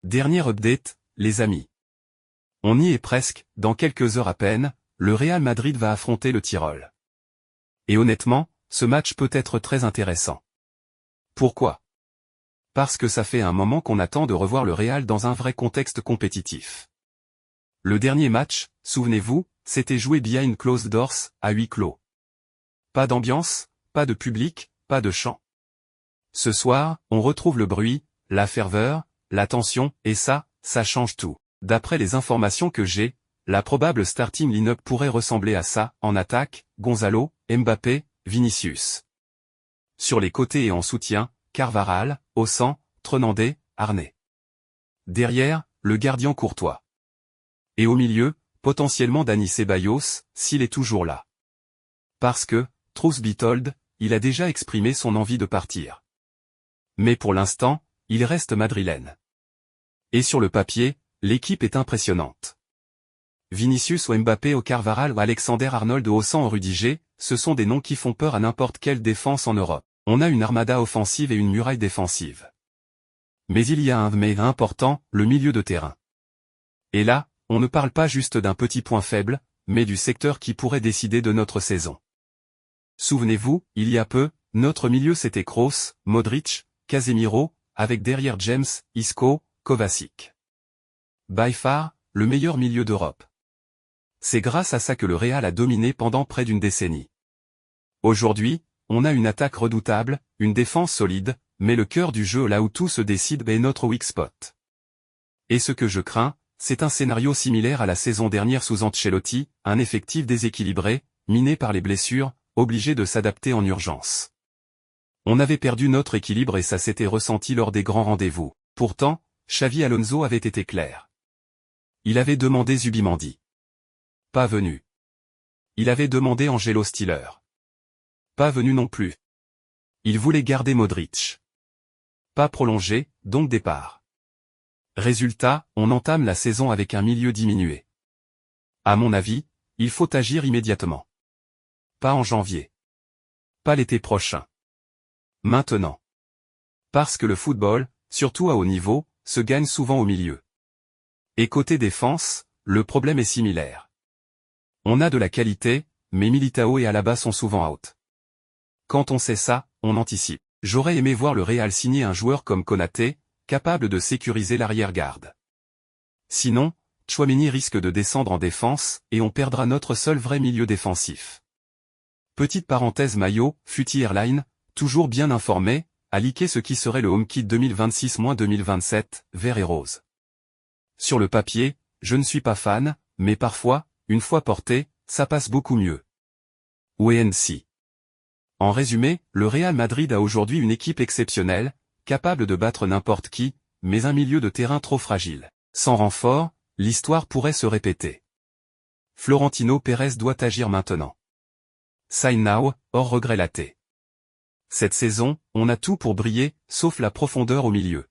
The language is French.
Dernier update, les amis. On y est presque, dans quelques heures à peine, le Real Madrid va affronter le Tyrol. Et honnêtement, ce match peut être très intéressant. Pourquoi? Parce que ça fait un moment qu'on attend de revoir le Real dans un vrai contexte compétitif. Le dernier match, souvenez-vous, s'était joué behind closed doors, à huis clos. Pas d'ambiance, pas de public, pas de chant. Ce soir, on retrouve le bruit, la ferveur, la tension, et ça change tout. D'après les informations que j'ai, la probable starting line-up pourrait ressembler à ça, en attaque, Gonzalo, Mbappé, Vinicius. Sur les côtés et en soutien, Carvajal, Osan, Trenandé, Arnay. Derrière, le gardien Courtois. Et au milieu, potentiellement Dani Ceballos, s'il est toujours là. Parce que, Truth be told, il a déjà exprimé son envie de partir. Mais pour l'instant, il reste madrilène. Et sur le papier, l'équipe est impressionnante. Vinicius ou Mbappé au Carvajal ou Alexander-Arnold au Osan au Rudiger, ce sont des noms qui font peur à n'importe quelle défense en Europe. On a une armada offensive et une muraille défensive. Mais il y a un mais important, le milieu de terrain. Et là, on ne parle pas juste d'un petit point faible, mais du secteur qui pourrait décider de notre saison. Souvenez-vous, il y a peu, notre milieu c'était Kroos, Modric, Casemiro, avec derrière James, Isco, Kovacic. By far, le meilleur milieu d'Europe. C'est grâce à ça que le Real a dominé pendant près d'une décennie. Aujourd'hui, on a une attaque redoutable, une défense solide, mais le cœur du jeu là où tout se décide est notre weak spot. Et ce que je crains, c'est un scénario similaire à la saison dernière sous Ancelotti, un effectif déséquilibré, miné par les blessures, obligé de s'adapter en urgence. On avait perdu notre équilibre et ça s'était ressenti lors des grands rendez-vous. Pourtant, Xavi Alonso avait été clair. Il avait demandé Zubimendi. Pas venu. Il avait demandé Angelo Stiller. Pas venu non plus. Il voulait garder Modric. Pas prolongé, donc départ. Résultat, on entame la saison avec un milieu diminué. À mon avis, il faut agir immédiatement. Pas en janvier. Pas l'été prochain. Maintenant. Parce que le football, surtout à haut niveau, se gagne souvent au milieu. Et côté défense, le problème est similaire. On a de la qualité, mais Militao et Alaba sont souvent out. Quand on sait ça, on anticipe. J'aurais aimé voir le Real signer un joueur comme Konaté, capable de sécuriser l'arrière-garde. Sinon, Tchouaméni risque de descendre en défense, et on perdra notre seul vrai milieu défensif. Petite parenthèse maillot, Futy Airline, toujours bien informé, a leaké ce qui serait le Home Kit 2026-2027, vert et rose. Sur le papier, je ne suis pas fan, mais parfois, une fois porté, ça passe beaucoup mieux. WNC. En résumé, le Real Madrid a aujourd'hui une équipe exceptionnelle, capable de battre n'importe qui, mais un milieu de terrain trop fragile. Sans renfort, l'histoire pourrait se répéter. Florentino Pérez doit agir maintenant. Sign now, hors regret laté. Cette saison, on a tout pour briller, sauf la profondeur au milieu.